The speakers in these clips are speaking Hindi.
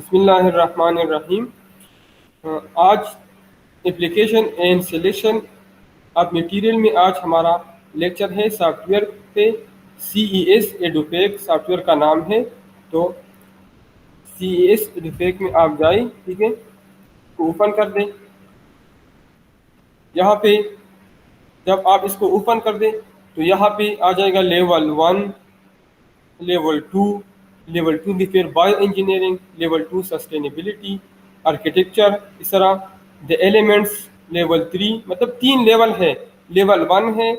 बिस्मिल्लाहिर्रहमानिर्रहीम। आज application and selection of material में आज हमारा लेक्चर है सॉफ्टवेयर पे। CES एडोपेक सॉफ्टवेयर का नाम है। तो CES एडोपेक में आप जाए, ठीक है, तो ओपन कर दें। यहाँ पे जब आप इसको ओपन कर दें तो यहाँ पे आ जाएगा लेवल 1, लेवल 2। लेवल 2 में फिर bio engineering, level 2 sustainability, architecture, इस तरह द एलिमेंट्स। लेवल 3 मतलब 3 लेवल है। लेवल 1 है,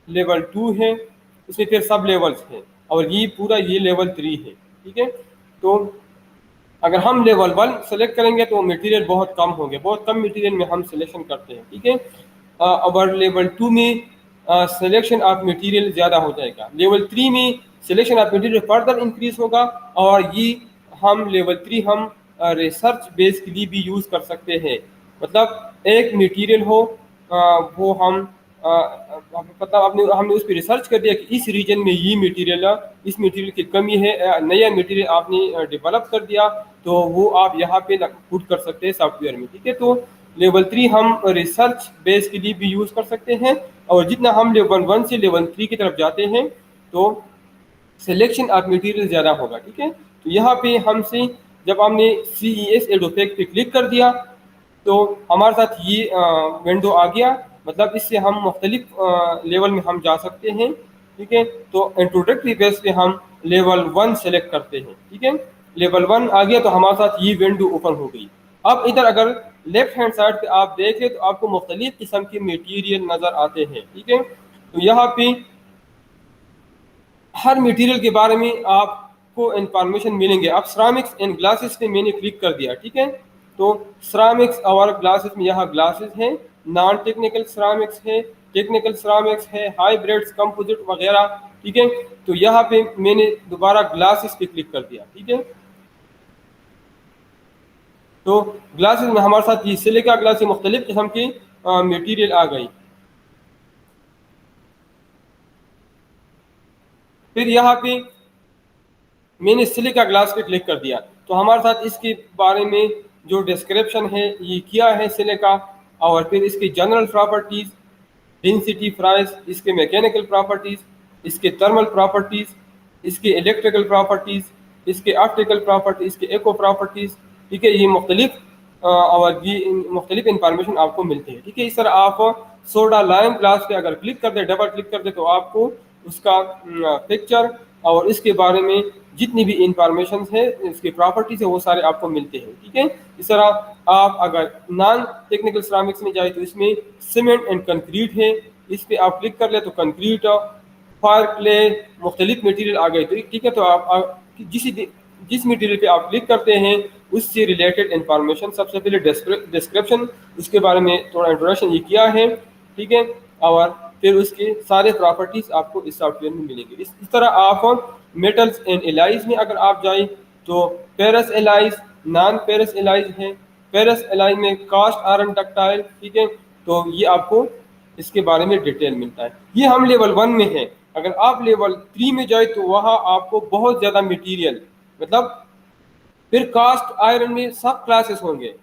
लेवल 2 है, इसमें फिर सब लेवल्स हैं, और ये पूरा ये लेवल 3 है। ठीक है, तो अगर हम लेवल 1 सेलेक्ट करेंगे तो मटेरियल बहुत कम होंगे, बहुत कम मटेरियल में हम सिलेक्शन करते हैं। ठीक है, और लेवल 2 में सिलेक्शन ऑफ मटेरियल ज़्यादा हो जाएगा। लेवल 3 में selection of material further increase होगा, और ये हम लेवल 3 हम रिसर्च बेस के लिए भी यूज़ कर सकते हैं। मतलब एक मटेरियल हो, वो हम मतलब हमने उस पर रिसर्च कर दिया कि इस रीजन में ये मटेरियल, इस मटेरियल की कमी है, नया मटेरियल आपने डेवलप कर दिया, तो वो आप यहाँ पे पुट कर सकते हैं सॉफ्टवेयर में। ठीक है, तो लेवल 3 हम रिसर्च बेस के लिए भी यूज़ कर सकते हैं, और जितना हम लेवल 1 से लेवल 3 की तरफ जाते हैं तो सिलेक्शन ऑफ मटेरियल ज़्यादा होगा। ठीक है, तो यहाँ पे हमसे जब हमने CES एडोपेक पे क्लिक कर दिया तो हमारे साथ ये विंडो आ गया। मतलब इससे हम मुख्तलिफ लेवल में हम जा सकते हैं। ठीक है, तो इंट्रोडक्टरी बेस पे हम लेवल 1 सेलेक्ट करते हैं। ठीक है, लेवल 1 आ गया तो हमारे साथ ये विंडो ओपन हो गई। अब इधर अगर लेफ्ट हैंड साइड पे आप देखें तो आपको मुख्तलिफ किस्म के मटीरियल नज़र आते हैं। ठीक है, तो यहाँ पे हर मटेरियल के बारे में आपको इंफॉर्मेशन मिलेंगे। अब सिरामिक्स एंड ग्लासेस पे मैंने क्लिक कर दिया। ठीक है, तो सिरामिक्स और ग्लासेस में यहाँ ग्लासेस हैं, नॉन टेक्निकल सिरामिक्स है, टेक्निकल सिरामिक्स है, हाइब्रिड्स, कंपोजिट वगैरह। ठीक है, तो यहाँ पे मैंने दोबारा ग्लासेस पे क्लिक कर दिया। ठीक है, तो ग्लासेस में हमारे साथ ये सिलिका ग्लास मुख्तलिफ किस्म की मटीरियल आ गई। फिर यहाँ पे मैंने सिलिका ग्लास पे क्लिक कर दिया तो हमारे साथ इसके बारे में जो डिस्क्रिप्शन है ये किया है सिलिका, और फिर इसकी जनरल प्रॉपर्टीज़, डेंसिटी प्राइस, इसके मैकेनिकल प्रॉपर्टीज़, इसके थर्मल प्रॉपर्टीज़, इसके इलेक्ट्रिकल प्रॉपर्टीज़, इसके ऑप्टिकल प्रॉपर्टीज़, इसके एको प्रॉपर्टीज़। ठीक है, ये मुख्तलिफ और ये मुख्तलिफ इंफॉर्मेशन आपको मिलती है। ठीक है, इस तरह आप सोडा लाइम ग्लास पे अगर क्लिक कर दे, डबल क्लिक कर दे, तो आपको उसका पिक्चर और इसके बारे में जितनी भी इंफॉर्मेशन है, इसकी प्रॉपर्टीज है, वो सारे आपको मिलते हैं। ठीक है, इस तरह आप अगर नॉन टेक्निकल सिरामिक्स में जाए तो इसमें सीमेंट एंड कंक्रीट है, इस पर आप क्लिक कर ले तो कंक्रीट, फायर क्ले, मुख्तलिफ मटीरियल आ गए। तो ठीक है, तो आप जिस मटीरियल पे आप क्लिक करते हैं उससे रिलेटेड इंफॉर्मेशन, सबसे पहले डिस्क्रिप्शन, उसके बारे में थोड़ा इंट्रोडक्शन ये किया है। ठीक है, और फिर उसके सारे प्रॉपर्टीज़ आपको इस सॉफ्टवेयर में मिलेंगे। इस तरह आप मेटल्स एंड एलाइज में अगर आप जाएं तो पेरस एलाइज, नॉन पेरस एलाइज है। पेरस एलाइज में कास्ट आयरन डक्टाइल। ठीक है, तो ये आपको इसके बारे में डिटेल मिलता है। ये हम लेवल 1 में है। अगर आप लेवल 3 में जाए तो वहाँ आपको बहुत ज़्यादा मटीरियल, मतलब फिर कास्ट आयरन में सब क्लासेस होंगे,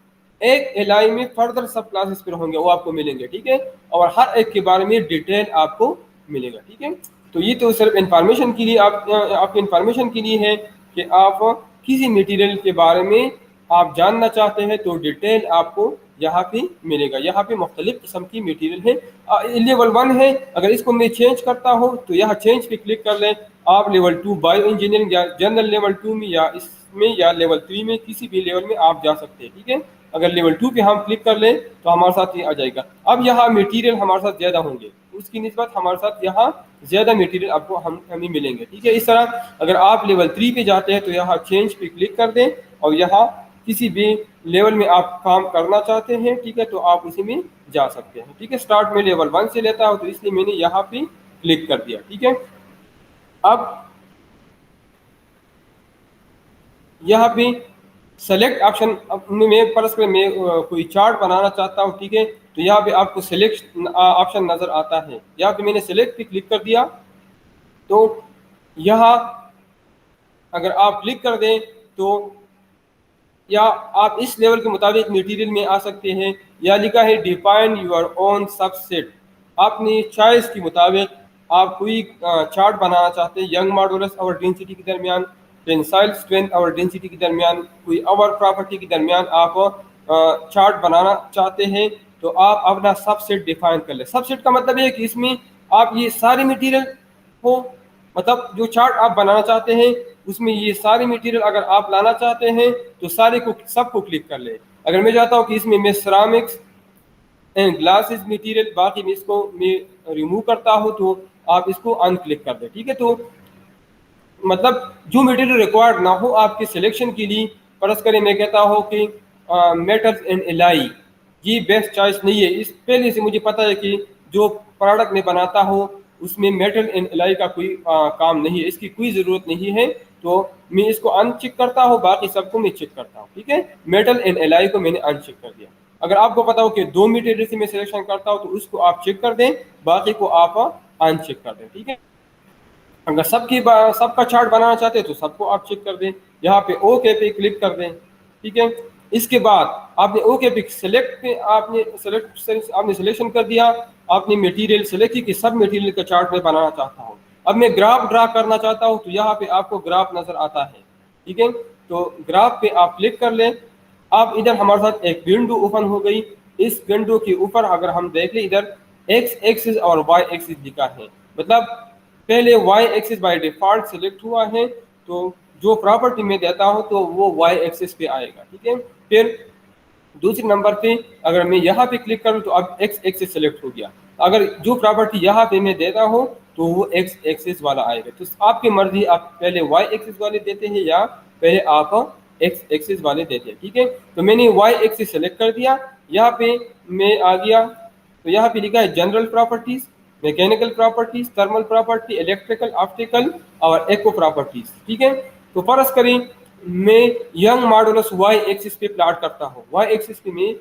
एक एलआई में फर्दर सब क्लासेस फिर होंगे, वो आपको मिलेंगे। ठीक है, और हर एक के बारे में डिटेल आपको मिलेगा। ठीक है, तो ये तो सिर्फ इंफॉर्मेशन के लिए आपकी इंफॉर्मेशन के लिए है कि आप किसी मटेरियल के बारे में आप जानना चाहते हैं तो डिटेल आपको यहाँ पे मिलेगा। यहाँ पे मुख्तलिफ किस्म की मटेरियल है। लेवल 1 है, अगर इसको मैं चेंज करता हूँ तो यहाँ चेंज पे क्लिक कर लें। आप लेवल 2 बायो इंजीनियरिंग या जनरल लेवल 2 में या इसमें या लेवल 3 में किसी भी लेवल में आप जा सकते हैं। ठीक है, अगर लेवल 2 पे हम क्लिक कर लें तो हमारे साथ ये आ जाएगा। अब यहाँ मटेरियल हमारे साथ ज़्यादा होंगे, उसकी निस्बत हमारे साथ यहाँ ज़्यादा मटेरियल आपको हमें मिलेंगे। ठीक है, इस तरह अगर आप लेवल 3 पे जाते हैं तो यहाँ चेंज पे क्लिक कर दें, और यहाँ किसी भी लेवल में आप काम करना चाहते हैं, ठीक है, तो आप उसी में जा सकते हैं। ठीक है, स्टार्ट में लेवल 1 से लेता हूँ तो इसलिए मैंने यहाँ पे क्लिक कर दिया। ठीक है, अब यहाँ पे सेलेक्ट ऑप्शन में फर्स्ट में मैं कोई चार्ट बनाना चाहता हूँ। ठीक है, तो यहाँ पे आपको सेलेक्ट ऑप्शन नज़र आता है। यहाँ पे मैंने सेलेक्ट पे क्लिक कर दिया तो यहाँ अगर आप क्लिक कर दें तो या आप इस लेवल के मुताबिक मटेरियल में आ सकते हैं, या लिखा है डिफाइन योर ओन सबसेट। अपनी चॉइस के मुताबिक आप कोई चार्ट बनाना चाहते हैं यंग मॉडुलस और डेंसिटी के दरमियान, टेंसाइल स्ट्रेंथ और डेंसिटी के दरमियान, कोई और प्रॉपर्टी के दरमियान आप चार्ट बनाना चाहते हैं, तो आप अपना सबसेट डिफाइन कर ले। सबसेट का मतलब है कि इसमें आप ये सारी मटेरियल हो, मतलब जो चार्ट आप बनाना चाहते हैं उसमें ये सारी मटेरियल अगर आप लाना चाहते हैं तो सारे को सबको क्लिक कर ले। अगर मैं चाहता हूँ कि इसमें मैं सिरामिक्स एंड ग्लासेस मटेरियल बाकी में इसको मैं रिमूव करता हूँ, तो आप इसको अनक्लिक कर दें। ठीक है, तो मतलब जो मटेरियल रिक्वायर्ड ना हो आपके सिलेक्शन के लिए, फर्ज करें मैं कहता हूँ कि मेटल्स एंड एलाई ये बेस्ट चॉइस नहीं है, इस पहले से मुझे पता है कि जो प्रोडक्ट मैं बनाता हूँ उसमें मेटल एंड एलाई का कोई काम नहीं है, इसकी कोई ज़रूरत नहीं है, तो मैं इसको अनचेक करता हूँ, बाकी सबको मैं चेक करता हूँ। ठीक है, मेटल एंड एलाई को मैंने अनचेक कर दिया। अगर आपको पता हो कि दो मटेरियल से मैं सिलेक्शन करता हूँ तो उसको आप चेक कर दें, बाकी को आप अनचेक कर दें। ठीक है, अगर सबका चार्ट बनाना चाहते हैं तो सबको आप चेक कर दें, यहाँ पे ओके पे क्लिक कर दें। ठीक है, इसके बाद आपने ओके पे सिलेक्ट पे आपने सिलेक्शन कर दिया, आपने मटेरियल सिलेक्ट की कि सब मटेरियल का चार्ट मैं बनाना चाहता हूँ। अब मैं ग्राफ ड्रा करना चाहता हूँ, तो यहाँ पे आपको ग्राफ नजर आता है। ठीक है, तो ग्राफ पे आप क्लिक कर लें। अब इधर हमारे साथ एक विंडो ओपन हो गई। इस विंडो के ऊपर अगर हम देख लें, इधर एक्स एक्सिस और वाई एक्सिस लिखा है, मतलब पहले Y axis by default select हुआ है, तो जो प्रॉपर्टी में देता हूं तो वो वाई एक्सिस पे आएगा। ठीक है, फिर दूसरे नंबर पे अगर मैं यहाँ पे क्लिक करूँ तो अब एक्स एक्सिस सेलेक्ट हो गया। अगर जो प्रॉपर्टी यहाँ पे मैं देता हूँ तो वो एक्स एक्सिस वाला आएगा। तो आपकी मर्जी, आप पहले वाई एक्सिस वाले देते हैं या पहले आप एक्स एक्सिस वाले देते हैं। ठीक है, तो मैंने वाई एक्सिस सेलेक्ट कर दिया, यहाँ पे मैं आ गया, तो यहाँ पे लिखा है general properties, mechanical properties, thermal property, electrical, optical और एको प्रॉपर्टीज। ठीक है, तो फर्ज करें मैं यंग मॉडुलस वाई एक्सिस पे प्लॉट करता हूँ, वाई एक्सिस पे मैं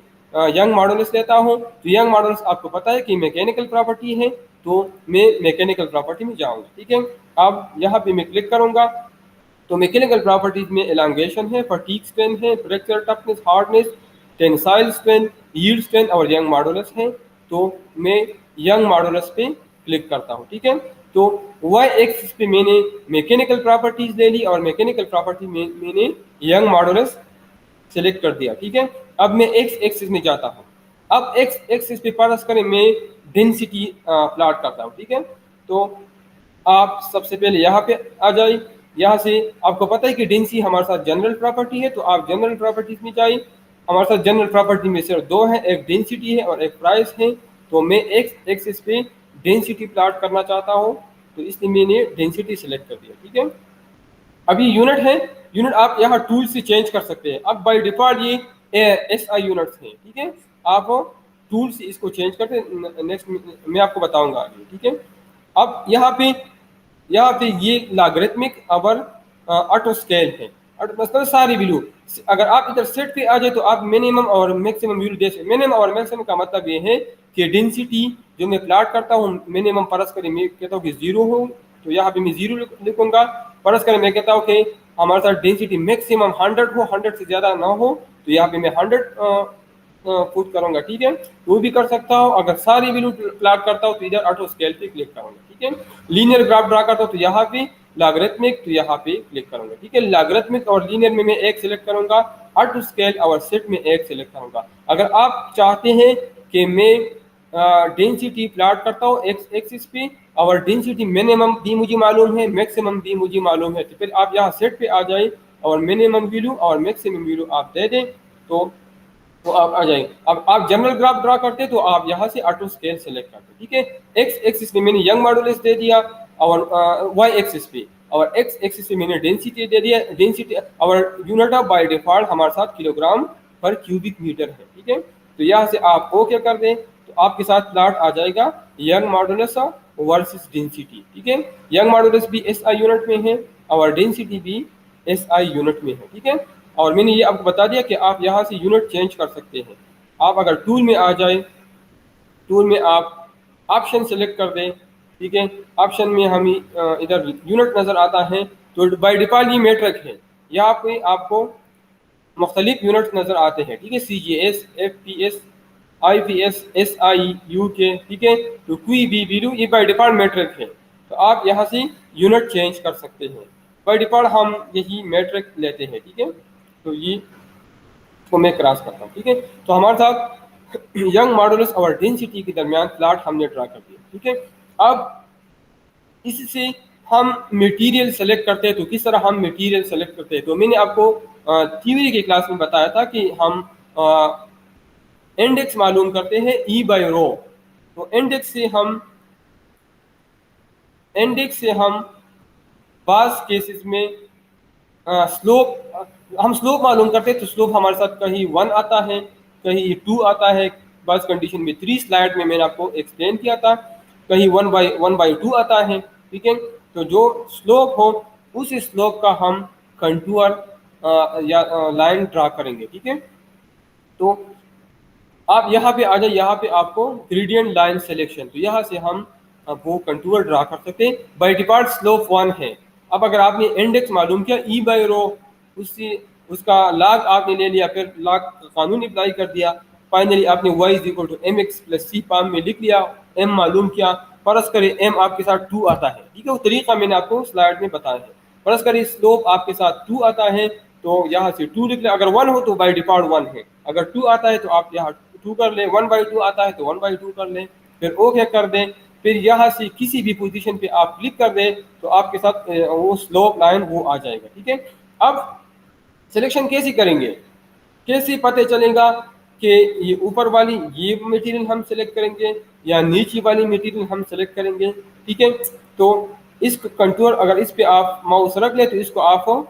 यंग मॉडुलस लेता हूँ, तो यंग मॉडुलस आपको पता है कि मैकेनिकल प्रॉपर्टी है, तो मैं मैकेनिकल प्रॉपर्टी में जाऊँगा। ठीक है, अब यहाँ पे मैं क्लिक करूँगा, तो मैकेनिकल प्रॉपर्टीज में एलांगेशन है, फटीग स्ट्रेंथ है, fracture toughness, hardness, tensile strength, yield strength और यंग मॉडुलस है, तो मैं यंग मॉडुलस पे क्लिक करता हूँ। ठीक है, तो वाई एक्सिस पे मैंने मैकेनिकल प्रॉपर्टीज ले ली और मैकेनिकल प्रॉपर्टी में मैंने यंग मॉडुलस सेलेक्ट कर दिया। ठीक है, अब मैं एक्स एक्सिस में जाता हूँ। अब एक्स एक्सिस पे फर्ज करें मैं डेंसिटी प्लॉट करता हूँ। ठीक है, तो आप सबसे पहले यहाँ पे आ जाए, यहाँ से आपको पता है कि डेंसिटी हमारे साथ जनरल प्रॉपर्टी है, तो आप जनरल प्रॉपर्टीज में जाइए। हमारे साथ जनरल प्रॉपर्टी में सिर्फ दो है, एक डेंसिटी है और एक प्राइस है, तो मैं एक्स एक्सिस पे डेंसिटी प्लॉट करना चाहता हूँ, तो इसलिए मैंने डेंसिटी सेलेक्ट कर दिया। ठीक है, अभी यूनिट है, यूनिट आप यहाँ टूल से चेंज कर सकते हैं। अब बाय डिफॉल्ट ये एस आई यूनिट्स हैं। ठीक है, आप टूल से इसको चेंज करते हैं, नेक्स्ट मैं आपको बताऊंगा आगे। ठीक है, अब यहाँ पे ये लॉगरिथमिक और ऑटो स्केल है, मतलब सारी वैल्यू। अगर आप इधर सेट पे आ जाए तो आप मिनिमम और मैक्सिमम वैल्यू दे सकते। मिनिमम और मैक्सिमम का मतलब ये है कि डेंसिटी जो मैं प्लॉट करता हूँ, मिनिमम फर्ज करें मैं कहता हूँ कि 0 हो, तो यहाँ पे मैं 0 लिखूंगा। फर्ज करें मैं कहता हूँ कि हमारे साथ डेंसिटी मैक्सिमम 100 हो, 100 से ज़्यादा ना हो, तो यहाँ पे मैं 100 पुट करूंगा। ठीक है, वो भी कर सकता हूँ। अगर सारी वैल्यू प्लॉट करता हूँ तो इधर ऑटो स्केल पे क्लिक करूंगा। ठीक है, लीनियर ग्राफ ड्रा करता हूँ तो यहाँ पे लॉगरिथमिक, तो यहाँ पे क्लिक करूंगा। ठीक है, लॉगरिथमिक और लीनियर में मैं एक सिलेक्ट करूंगा, ऑटो स्केल और सेट में एक सिलेक्ट करूंगा। अगर आप चाहते हैं कि मैं डेंसिटी प्लॉट करता हूँ एक्स एक्सिस पे और डेंसिटी मिनिमम भी मुझे मालूम है, मैक्सिमम भी मुझे मालूम है, तो फिर आप यहाँ सेट पे आ जाए और मिनिमम वैल्यू और मैक्सिमम वैल्यू आप दे दें, तो आप आ जाएंगे। अब आप जनरल ग्राफ ड्रा करते तो आप यहाँ से ऑटो स्केल सेलेक्ट करते। ठीक है, एक्स एक्सिस में मैंने यंग मॉडुलस दे दिया और वाई एक्सिस पे, और एक्स एक्सिस पे मैंने डेंसिटी दे दिया। डेंसिटी और यूनिट ऑफ बाय डिफॉल्ट हमारे साथ किलोग्राम पर क्यूबिक मीटर है। ठीक है, तो यहाँ से आप ओके कर दें तो आपके साथ प्लॉट आ जाएगा यंग मॉडुलस वर्सेस डेंसिटी। ठीक है, यंग मॉडुलस भी एस आई यूनिट में है और डेंसिटी भी एस आई यूनिट में है। ठीक है, और मैंने ये आपको बता दिया कि आप यहाँ से यूनिट चेंज कर सकते हैं। आप अगर टूल में आ जाए, टूल में आप ऑप्शन सेलेक्ट कर दें। ठीक है, ऑप्शन में हमें इधर यूनिट नज़र आता है, तो बाय डिफॉल्ट ये मेट्रिक है। यहाँ पे आपको मुख्तलिफ यूनिट्स नज़र आते हैं, ठीक है, CGS, FPS, IPS, SI, UK, ठीक है। तो कोई भी वैल्यू ये बाई डिफ़ॉल्ट मेट्रिक है, तो आप यहाँ से यूनिट चेंज कर सकते हैं। बाई डिफ़ॉल्ट हम यही मेट्रिक लेते हैं, ठीक है। तो ये को मैं क्रॉस करता हूँ, ठीक है। तो हमारे साथ यंग मॉडुलस और डेंसिटी के दरमियान प्लॉट हमने ड्रा कर दिया, ठीक है। अब इससे हम मटेरियल सेलेक्ट करते हैं, तो किस तरह हम मटेरियल सेलेक्ट करते हैं, तो मैंने आपको थ्योरी की क्लास में बताया था कि हम इंडेक्स मालूम करते हैं ई बाई रो। तो इंडेक्स से हम बास केसेस में स्लोप हम स्लोप मालूम करते हैं, तो स्लोप हमारे साथ कहीं 1 आता है, कहीं 2 आता है, बस कंडीशन में 3 स्लाइड में मैंने आपको एक्सप्लेन किया था, कहीं 1/2 आता है, ठीक है। तो जो स्लोप हो उस स्लोप का हम कंटूर या लाइन ड्रा करेंगे, ठीक है। तो आप यहाँ पे आ जाए, यहाँ पे आपको ग्रेडियंट लाइन सिलेक्शन, तो यहाँ से हम वो कंटूर ड्रा कर सकते हैं। बाई डिफॉल्ट स्लोप 1 है। अब अगर आपने इंडेक्स मालूम किया ई बाई रो, उससे उसका लॉग आपने ले लिया, फिर लॉग का कानून अप्लाई कर दिया, फाइनली आपने y is equal to M X plus C पाम में लिख लिया, m मालूम किया, फर्ज करें m आपके साथ 2 आता है, ठीक है। वो तरीका मैंने आपको स्लाइड में बताया है। फर्ज करें स्लोप आपके साथ 2 आता है, तो यहाँ से 2 लिख लें, अगर 1 हो तो बाई डिफॉल्ट 1 है, अगर 2 आता है तो आप यहाँ 2 कर लें, 1/2 आता है तो 1/2 कर लें, फिर ओके कर दें, फिर यहाँ से किसी भी पोजीशन पे आप क्लिक कर दें तो आपके साथ वो स्लोप लाइन वो आ जाएगा, ठीक है। अब सिलेक्शन कैसे करेंगे, कैसे पता चलेगा कि ये ऊपर वाली ये मटेरियल हम सेलेक्ट करेंगे या नीचे वाली मटेरियल हम सेलेक्ट करेंगे, ठीक है। तो इस कंटूर अगर इस पे आप माउस रख ले तो इसको आप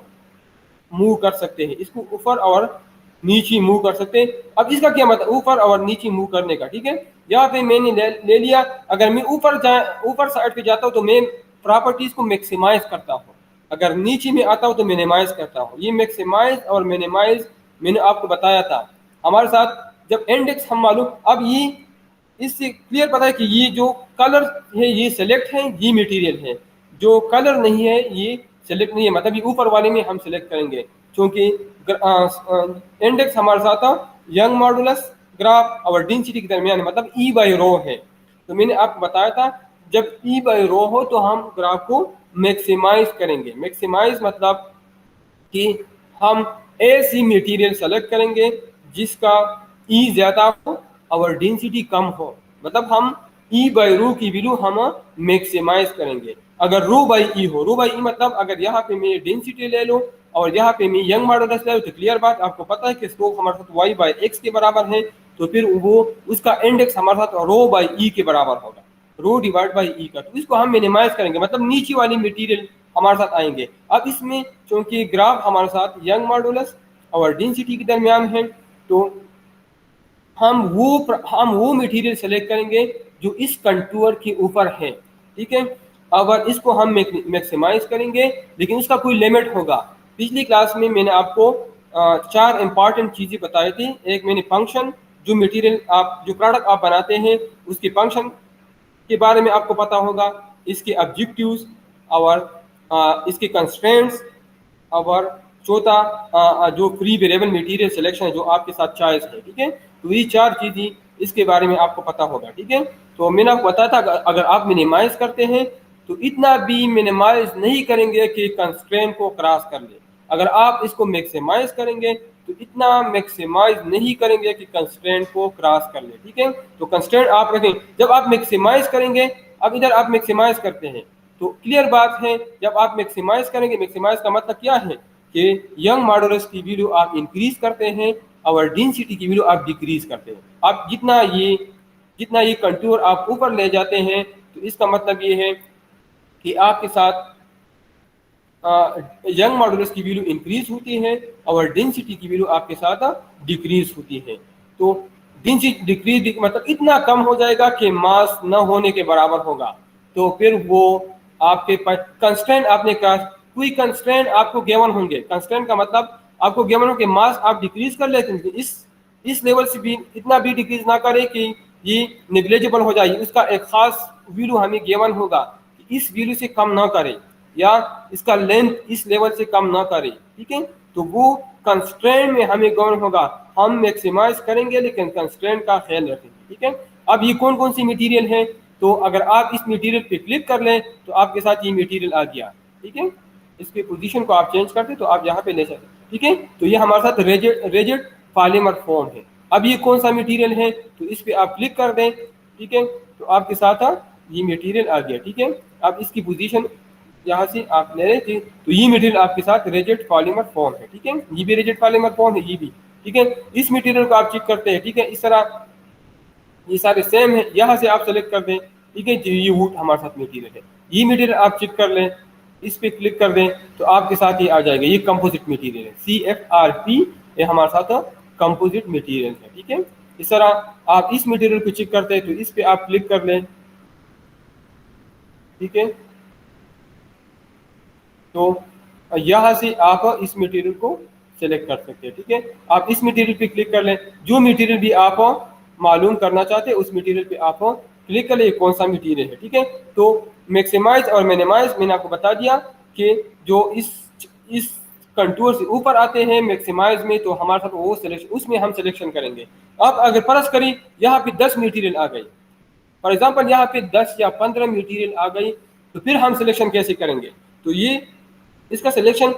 मूव कर सकते हैं, इसको ऊपर और नीचे मूव कर सकते हैं। अब इसका क्या मतलब ऊपर और नीचे मूव करने का, ठीक है। यहाँ पे मैंने ले लिया, अगर मैं ऊपर साइड पे जाता हूँ तो मैं प्रॉपर्टीज को मैक्सिमाइज करता हूँ, अगर नीचे में आता हूँ तो मिनिमाइज करता हूँ। ये मैक्सिमाइज और मिनिमाइज मैंने आपको बताया था हमारे साथ जब इंडेक्स हम मालूम। अब ये इससे क्लियर पता है कि ये जो कलर है ये सेलेक्ट है, ये मटेरियल है, जो कलर नहीं है ये सेलेक्ट नहीं है, मतलब ये ऊपर वाले में हम सेलेक्ट करेंगे, क्योंकि इंडेक्स हमारे साथ यंग मॉडुलस ग्राफ और डेंसिटी के दरमियान मतलब ई बाई रो है। तो मैंने आपको बताया था जब ई बाई रो हो तो हम ग्राफ को मैक्सिमाइज करेंगे। मैक्सिमाइज मतलब कि हम ऐसी मटेरियल सेलेक्ट करेंगे जिसका ई ज़्यादा हो और डेंसिटी कम हो, मतलब हम ई बाई रो की वैल्यू हम मैक्सिमाइज करेंगे। अगर रो बाई ई हो, रो बाई ई मतलब अगर यहाँ पे मैं डेंसिटी ले लूँ और यहाँ पे मैं यंग मॉडुलस ले लूँ, तो क्लियर बात आपको पता है कि स्लोप हमारे साथ वाई बाई एक्स के बराबर है, तो फिर वो उसका इंडेक्स हमारे साथ रो बाई ई के बराबर होगा, रो डिवाइड बाई ई का। तो इसको हम मिनिमाइज करेंगे, मतलब नीचे वाली मटेरियल हमारे साथ आएंगे। अब इसमें चूंकि ग्राफ हमारे साथ यंग मॉडुलस और डेंसिटी के दरमियान है, तो हम वो मटेरियल सेलेक्ट करेंगे जो इस कंटूर के ऊपर है, ठीक है। अगर इसको हम मैक्सिमाइज करेंगे, लेकिन उसका कोई लिमिट होगा। पिछली क्लास में मैंने आपको 4 इंपॉर्टेंट चीज़ें बताई थी। एक मैंने फंक्शन, जो मटेरियल आप जो प्रोडक्ट आप बनाते हैं उसके फंक्शन के बारे में आपको पता होगा, इसके ऑब्जेक्टिव्स और इसके कंस्ट्रेंट्स, और चौथा जो फ्री वेरिएबल मटेरियल सिलेक्शन है जो आपके साथ चॉइस है, ठीक है। तो ये 4 चीज़ें इसके बारे में आपको पता होगा, ठीक है। तो मैंने आपको बताया था अगर आप मिनिमाइज करते हैं तो इतना भी मिनिमाइज नहीं करेंगे कि कंस्ट्रेंट को क्रॉस कर ले। अगर आप इसको मैक्सिमाइज करेंगे तो इतना मैक्सिमाइज नहीं करेंगे कि कंस्ट्रेंट को क्रॉस कर ले, ठीक है। तो कंस्ट्रेंट आप रखें जब आप मैक्सिमाइज करेंगे। अब इधर आप मैक्सिमाइज करते हैं तो क्लियर बात है, जब आप मैक्सिमाइज करेंगे, मैक्सिमाइज का मतलब क्या है कि यंग मॉडुलस की वैल्यू आप इंक्रीज करते हैं और डेंसिटी की वैल्यू आप डिक्रीज करते हैं। आप जितना ये कंटूर आप ऊपर ले जाते हैं तो इसका मतलब ये है कि आपके साथ यंग मॉडुलस की वैल्यू इंक्रीज होती है और डेंसिटी की वैल्यू आपके साथ डिक्रीज होती है। तो डेंसिटी डिक्रीज मतलब इतना कम हो जाएगा कि मास न होने के बराबर होगा। तो फिर वो आपके पास कंस्ट्रेंट आपने कहा, कोई कंस्ट्रेंट आपको गिवन होंगे। कंस्ट्रेंट का मतलब आपको गिवन हो कि मास आप डिक्रीज कर लेते हैं, इस लेवल से भी इतना भी डिक्रीज ना करें कि ये निग्लेजिबल हो जाए। उसका एक खास वैल्यू हमें गिवन होगा कि इस वैल्यू से कम ना करे या इसका लेंथ इस लेवल से कम ना करे, ठीक है। तो वो कंस्ट्रेंट में हमें गवर्न होगा। हम मैक्सिमाइज करेंगे लेकिन कंस्ट्रेंट का ख्याल रखेंगे, ठीक है। अब ये कौन कौन सी मटेरियल है, तो अगर आप इस मटेरियल पे क्लिक कर लें तो आपके साथ ये मटेरियल आ गया, ठीक है। इसकी पोजीशन को आप चेंज करते तो आप यहाँ पे ले सकते, ठीक है। तो ये हमारे साथ रिजिड पॉलीमर फोम है। अब ये कौन सा मटेरियल है, तो इस पे आप क्लिक कर दें, ठीक है, तो आपके साथ ये मटेरियल आ गया, ठीक है। अब इसकी पोजीशन यहाँ से आप ले रहे थे, तो ये मटेरियल आपके साथ रिजिड पॉलीमर फोम है, ठीक है। ये भी रिजिड पॉलीमर फोम है, ये भी, ठीक है। इस मटेरियल को आप चेक करते हैं, ठीक है। इस तरह ये सारे सेम है, यहाँ से आप सेलेक्ट कर दें, ठीक है। ये वुड हमारे साथ मटेरियल है, ये मटेरियल आप चेक कर लें, इस पे क्लिक कर दें तो आपके साथ ये आ जाएगा, ये कंपोजिट मटेरियल है, CFRP, ये हमारे साथ कंपोजिट मटेरियल है, ठीक है। इस तरह आप इस मटेरियल को चेक करते हैं तो इस पे आप क्लिक कर लें, ठीक है। तो यहाँ से आप इस मटेरियल को सेलेक्ट कर सकते हैं, ठीक है। आप इस मटेरियल पे क्लिक कर लें, जो मटेरियल भी आप मालूम करना चाहते हैं उस मटेरियल पे आप क्लिक कर ले कौन सा मटेरियल है, ठीक है। तो मैक्सिमाइज और मिनिमाइज मैंने आपको बता दिया कि जो इस कंटूर से ऊपर आते हैं मैक्सिमाइज में, तो हमारे साथ वो सिलेक्शन, उसमें हम सिलेक्शन करेंगे। अब अगर फर्ज करें यहाँ पे 10 मटेरियल आ गई, फॉर एग्जांपल यहाँ पे 10 या 15 मटेरियल आ गई, तो फिर हम सिलेक्शन कैसे करेंगे, तो ये इसका सिलेक्शन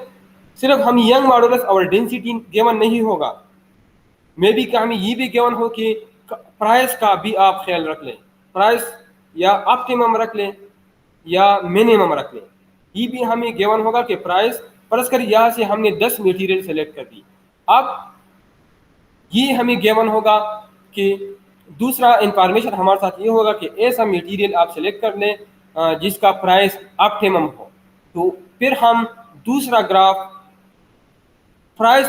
सिर्फ हम यंग मॉडुलस और डेंसिटी गिवन नहीं होगा, मे बी कि हमें ये भी गिवन हो कि प्राइस का भी आप ख्याल रख लें, प्राइस या ऑप्टिमम रख लें या मिनिमम रख लें, ये भी हमें गिवन होगा कि प्राइस, फर्ज कर यहाँ से हमने 10 मटेरियल सेलेक्ट कर दी। अब ये हमें गिवन होगा कि दूसरा इंफॉर्मेशन हमारे साथ ये होगा कि ऐसा मटेरियल आप सेलेक्ट कर लें जिसका प्राइस ऑप्टिमम हो, तो फिर हम दूसरा graph price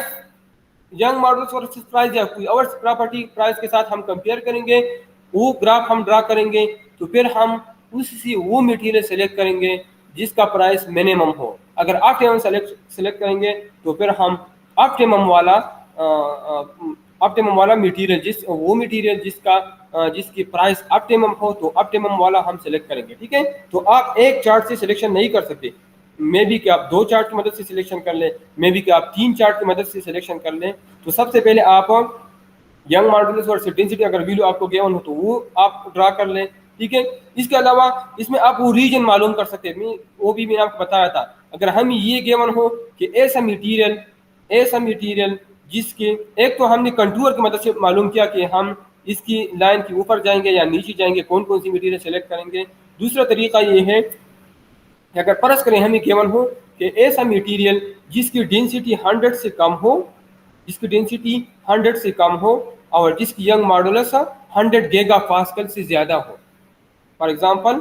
young models versus price या कोई और प्रॉपर्टी प्राइस के साथ हम कंपेयर करेंगे, वो ग्राफ हम ड्रा करेंगे, तो फिर हम उससे वो मटेरियल सेलेक्ट करेंगे जिसका प्राइस मिनिमम हो। अगर ऑप्टिमम सेलेक्ट करेंगे तो फिर हम ऑप्टिमम वाला मटेरियल जिसकी प्राइस ऑप्टिमम हो, तो ऑप्टिमम वाला हम सेलेक्ट करेंगे, ठीक है। तो आप एक चार्ट से सिलेक्शन नहीं कर सकते, मे बी कि आप 2 चार्ट की मदद से सिलेक्शन कर लें, मे बी कि आप 3 चार्ट की मदद से सिलेक्शन कर लें। तो सबसे पहले आप यंग मॉडुलस और डेंसिटी अगर वैल्यू आपको गिवन हो तो वो आप ड्रा कर लें, ठीक है। इसके अलावा इसमें आप वो रीजन मालूम कर सकते हैं, वो भी मैंने आपको बताया था। अगर हम ये गिवन हो कि ऐसा मटीरियल जिसके, एक तो हमने कंटूर की मदद से मालूम किया कि हम इसकी लाइन के ऊपर जाएंगे या नीचे जाएंगे, कौन कौन सी मटीरियल सेलेक्ट करेंगे। दूसरा तरीका ये है कि अगर फर्ज करें हमें केवल हो कि ऐसा मटेरियल जिसकी डेंसिटी 100 से कम हो, और जिसकी यंग मॉडुलस 100 गीगा पास्कल से ज़्यादा हो, फॉर एग्जांपल,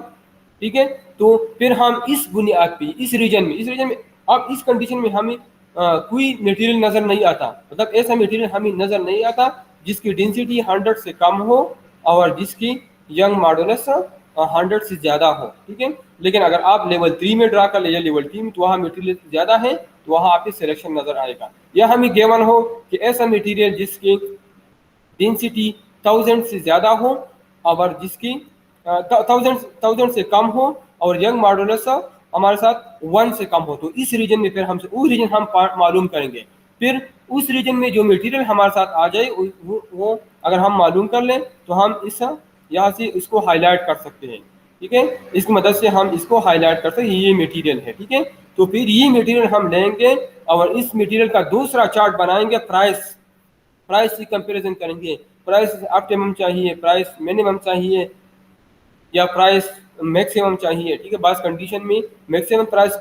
ठीक है। तो फिर हम इस बुनियाद पे इस रीजन में अब इस कंडीशन में हमें कोई मटेरियल नज़र नहीं आता, मतलब ऐसा मटेरियल हमें नज़र नहीं आता जिसकी डेंसिटी 100 से कम हो और जिसकी यंग मॉडुलस 100 से ज़्यादा हो, ठीक है। लेकिन अगर आप लेवल 3 में ड्रा कर ले या लेवल 3 में, तो वहाँ मटेरियल ज़्यादा है, तो वहाँ आपके सिलेक्शन नज़र आएगा। या हमें गिवन हो कि ऐसा मटेरियल जिसकी डेंसिटी 1000 से ज़्यादा हो और जिसकी 1000 से कम हो और यंग मॉडुलस हमारे साथ 1 से कम हो, तो इस रीजन में फिर हमसे वो रीजन हम मालूम करेंगे। फिर उस रीजन में जो मटेरियल हमारे साथ आ जाए वो अगर हम मालूम कर लें तो हम यहाँ से इसको हाईलाइट कर सकते हैं, ठीक है। इसकी मदद से हम इसको हाईलाइट कर सकते हैं, ये मटेरियल है, ठीक है। तो फिर ये मटेरियल हम लेंगे और इस मटेरियल का दूसरा चार्ट बनाएंगे, प्राइस की कंपैरिजन करेंगे, प्राइस ऑप्टिमम चाहिए, प्राइस मिनिमम चाहिए या प्राइस मैक्सिमम चाहिए, ठीक है। बास कंडीशन में मैक्सिमम प्राइस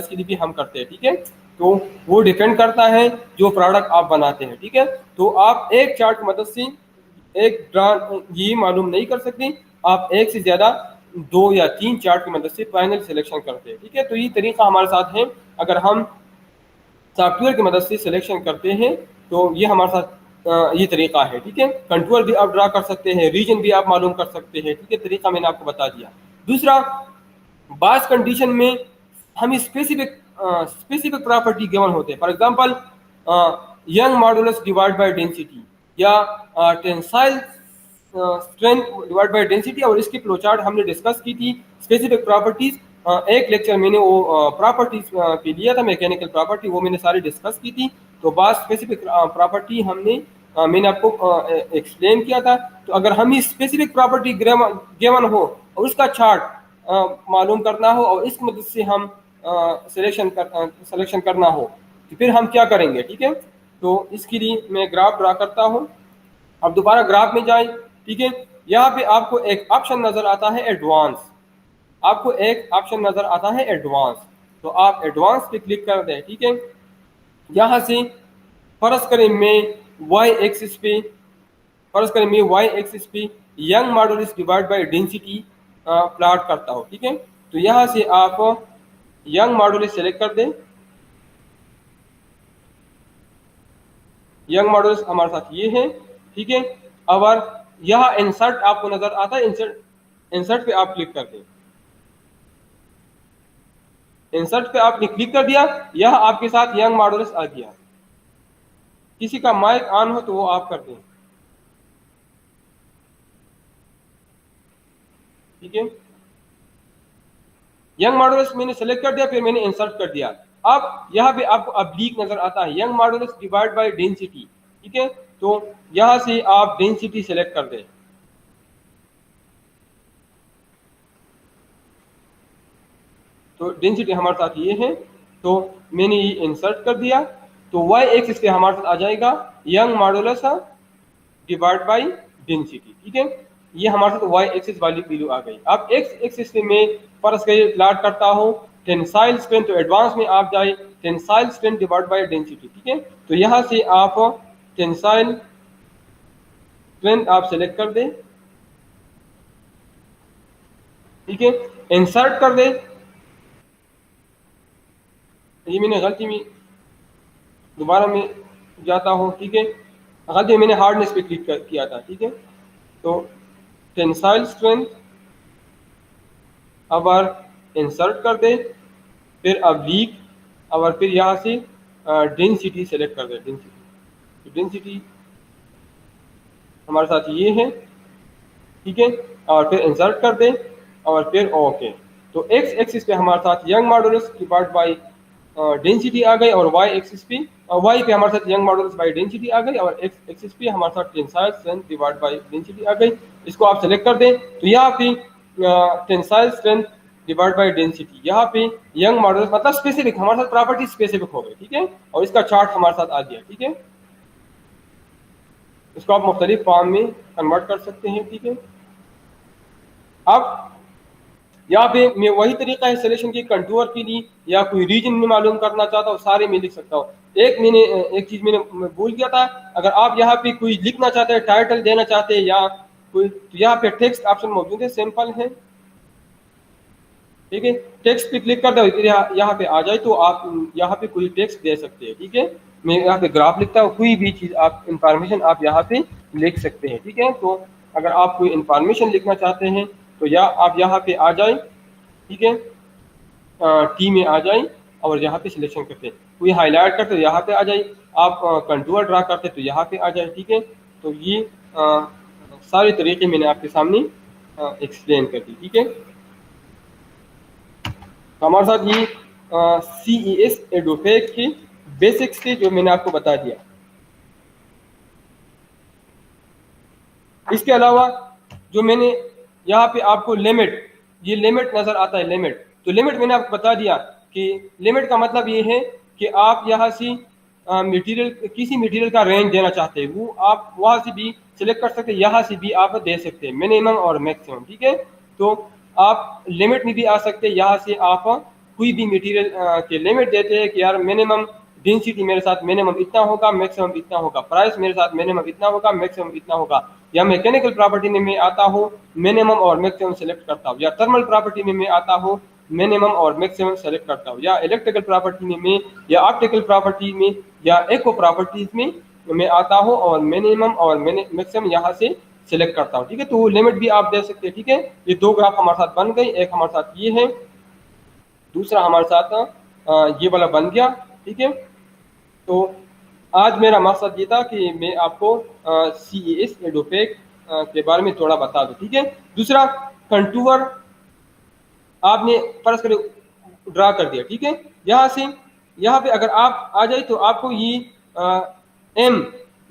के लिए भी हम करते हैं, ठीक है। तो वो डिपेंड करता है जो प्रोडक्ट आप बनाते हैं, ठीक है। तो आप एक चार्ट की मदद से ये मालूम नहीं कर सकते, आप एक से ज़्यादा 2 या 3 चार्ट की मदद से फाइनल सिलेक्शन करते हैं, ठीक है। तो ये तरीका हमारे साथ है, अगर हम सॉफ्टवेयर की मदद से सिलेक्शन करते हैं तो ये हमारे साथ ये तरीका है, ठीक है। कंटूर भी आप ड्रा कर सकते हैं, रीजन भी आप मालूम कर सकते हैं, ठीक है। तरीका मैंने आपको बता दिया। दूसरा, बास कंडीशन में हम स्पेसिफिक प्रॉपर्टी गिवन होते हैं, for example Young modulus divide by density या tensile strength divide by density, और इसकी फ्लो चार्ट हमने डिस्कस की थी। स्पेसिफिक प्रॉपर्टीज एक लेक्चर मैंने वो प्रॉपर्टीज पे लिया था, मैकेनिकल प्रॉपर्टी, वो मैंने सारी डिस्कस की थी। तो बात स्पेसिफिक प्रॉपर्टी मैंने आपको एक्सप्लेन किया था। तो अगर हमें स्पेसिफिक प्रॉपर्टी गिवन हो और उसका चार्ट मालूम करना हो और इस मदद से हम सिलेक्शन करना हो तो फिर हम क्या करेंगे, ठीक है। तो इसके लिए मैं ग्राफ ड्रा करता हूँ। अब दोबारा ग्राफ में जाएं, ठीक है। यहाँ पे आपको एक ऑप्शन नजर आता है एडवांस, आपको एक ऑप्शन नजर आता है एडवांस। तो आप एडवांस पे क्लिक कर दें, ठीक है। यहाँ से फर्ज करें मैं वाई एक्सिस पे young modulus divide by density plot करता हूँ, ठीक है। तो यहाँ से आप यंग मॉडुलस सेलेक्ट कर दें। यंग मॉडुलस हमारे साथ ये है, ठीक है। और यहाँ इंसर्ट आपको नजर आता है, इंसर्ट पे आप क्लिक कर दें। इंसर्ट पे आपने क्लिक कर दिया, यह आपके साथ यंग मॉडुलस आ गया। किसी का माइक ऑन हो तो वो आप कर दें, ठीक है। यंग मॉडुलस मैंने सेलेक्ट कर दिया, फिर मैंने इंसर्ट कर दिया। अब यहाँ पे आपको ऑब्लिक नजर आता है, young modulus divide by density, ठीक है। तो यहाँ से आप डेंसिटी सेलेक्ट कर दें। तो डेंसिटी हमारे साथ ये है, तो मैंने ये इंसर्ट कर दिया। तो वाई एक्सिस पे हमारे साथ आ जाएगा young modulus divide by density, ठीक है। ये हमारे साथ वाई एक्सिस वाली वैल्यू आ गई। अब एक्स एक्सिस पे मैं फर्ज कर प्लॉट करता हूँ टेंसाइल स्ट्रेंथ। तो एडवांस में आप जाए tensile strength divide by density, ठीक है। तो यहाँ से आप टेंसाइल स्ट्रेंथ आप सेलेक्ट कर दें, ठीक है। इंसर्ट कर दें। ये मैंने गलती में दोबारा मैं जाता हूँ, ठीक है। गलती मैंने हार्डनेस पे क्लिक किया था, ठीक है। तो टेंसाइल स्ट्रेंथ अब इंसर्ट कर दे, फिर ऑब्लिक और फिर यहाँ से डेंसिटी सेलेक्ट कर दे। डेंसिटी हमारे साथ ये है, ठीक है। और फिर इंसर्ट कर दे और फिर ओके। तो एक्स एक्सिस पे हमारे साथ Young modulus divide by density आ गई और वाई एक्सिस पे वाई पे हमारे साथ यंग मॉडुलस बाय डेंसिटी आ गई और एक्स एक्सिस पे हमारे साथ tensile strength divide by density आ गई। इसको आप सेलेक्ट कर दें। तो यहाँ पे tensile strength divide by density, यहाँ पे यंग मॉडुलस मतलब स्पेसिफिक हमारे साथ प्रॉपर्टी स्पेसिफिक हो गई, ठीक है। और इसका चार्ट हमारे साथ आ गया, ठीक है। इसको आप मुख्तलिफ फॉर्म में कन्वर्ट कर सकते हैं, ठीक है। अब यहाँ पे मैं वही तरीका है सिलेक्शन की कंटूर के लिए या कोई रीजन में मालूम करना चाहता हूँ, सारे में लिख सकता हूँ। एक चीज मैंने भूल गया था, अगर आप यहाँ पे कोई लिखना चाहते हैं, टाइटल देना चाहते हैं या कोई, तो यहाँ पे टेक्स्ट ऑप्शन मौजूद है, सिंपल है, ठीक है। टेक्स्ट पे क्लिक कर दो, यहाँ पे आ जाए तो आप यहाँ पे कोई टेक्स्ट दे सकते हैं, ठीक है। मैं यहाँ पे ग्राफ लिखता हूँ, कोई भी चीज आप इंफॉर्मेशन आप यहाँ पे लिख सकते हैं, ठीक है। तो अगर आप कोई इंफॉर्मेशन लिखना चाहते हैं तो आप यहाँ पे आ जाए, ठीक है। टी में आ जाए और यहाँ पे सिलेक्शन करते हैं, कोई हाईलाइट करते तो यहाँ पे आ जाए, आप कंटूर ड्रा करते तो यहाँ पे आ जाए, ठीक है। तो ये सारे तरीके मैंने आपके सामने एक्सप्लेन कर दी, ठीक है। तो हमारे साथ ये CES एडोफेक की बेसिक्स थे जो मैंने आपको बता दिया। इसके अलावा जो मैंने यहाँ पे आपको ये लिमिट नजर आता है, लिमिट। तो लिमिट मैंने आपको बता दिया कि लिमिट का मतलब ये है कि आप यहाँ से किसी मटेरियल का रेंज देना चाहते हैं, वो आप वहाँ से भी सिलेक्ट कर सकते हैं, यहाँ से भी आप दे सकते हैं, मिनिमम और मैक्सिमम, ठीक है। तो आप लिमिट में भी आ सकते हैं, यहाँ से आप कोई भी मटेरियल के लिमिट देते हैं कि यार मिनिमम डेंसिटी मेरे साथ मिनिमम इतना होगा, मैक्सिमम इतना होगा, प्राइस मेरे साथ मिनिमम इतना होगा, मैक्सिमम इतना होगा। या मैकेनिकल प्रॉपर्टी में मैं आता हूँ मिनिमम और मैक्सिमम सेलेक्ट करता हूँ, या थर्मल प्रॉपर्टी में मैं आता हूँ मिनिमम और मैक्सिमम सेलेक्ट करता हूँ, या इलेक्ट्रिकल प्रॉपर्टी में मैं, या ऑप्टिकल प्रॉपर्टी में, या इको प्रॉपर्टीज में मैं आता हूँ और मिनिमम और मैक्सिमम यहाँ से सिलेक्ट करता हूँ, ठीक है। तो वो लिमिट भी आप दे सकते हैं, ठीक है। ये दो ग्राफ हमारे साथ बन गई, एक हमारे साथ ये है, दूसरा हमारे साथ ये वाला बन गया, ठीक है। तो आज मेरा मकसद ये था कि मैं आपको CES एडोफेक के बारे में थोड़ा बता दूं, ठीक है। दूसरा कंटूर आपने फर्ज करो ड्रा कर दिया, ठीक है। यहाँ से यहाँ पे अगर आप आ जाए तो आपको ये एम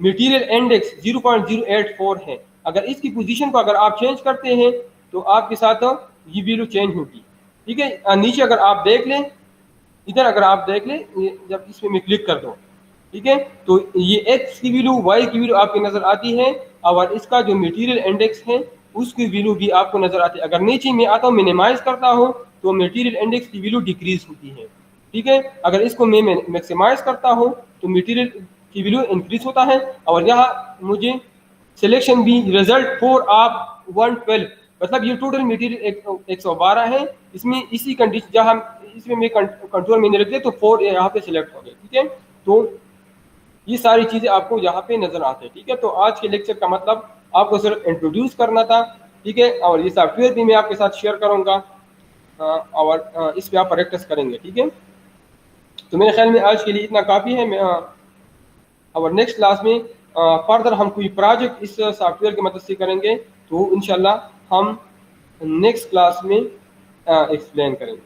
मटेरियल इंडेक्स 0.084 है। अगर इसकी पोजीशन को अगर आप चेंज करते हैं तो आपके साथ ये वैल्यू चेंज होगी, ठीक है। नीचे अगर आप देख लें, इधर अगर आप देख लें, जब इसमें मैं क्लिक कर दूं, ठीक है, तो ये एक्स की वैल्यू वाई की वैल्यू आपकी नजर आती है और इसका जो मटेरियल इंडेक्स है उसकी वैल्यू भी आपको नजर आती है। अगर नीचे में आता हूँ मिनिमाइज करता हूँ तो मटेरियल इंडेक्स की वैल्यू डिक्रीज होती है, ठीक है। अगर इसको मैं मैक्सिमाइज करता हूँ तो मटेरियल की वैल्यू इंक्रीज होता है। और यहाँ मुझे सिलेक्शन भी रिजल्ट 4 ऑफ 112, मतलब ये टोटल मटेरियल 112 है। इसमें इसी कंडीशन जहाँ इसमें मैं कंट्रोल मैंने रख दिया तो 4 यहाँ पे सिलेक्ट हो गए, ठीक है। तो ये सारी चीज़ें आपको यहाँ पे नजर आते हैं, ठीक है। तो आज के लेक्चर का मतलब आपको सिर्फ इंट्रोड्यूस करना था, ठीक है। और ये सॉफ्टवेयर भी मैं आपके साथ शेयर करूँगा और इस पर आप प्रैक्टिस करेंगे, ठीक है। तो मेरे ख्याल में आज के लिए इतना काफ़ी है। और नेक्स्ट क्लास में फर्दर हम कोई प्रोजेक्ट इस सॉफ्टवेयर की मदद से करेंगे, तो इंशाल्लाह हम नेक्स्ट क्लास में एक्सप्लेन करेंगे।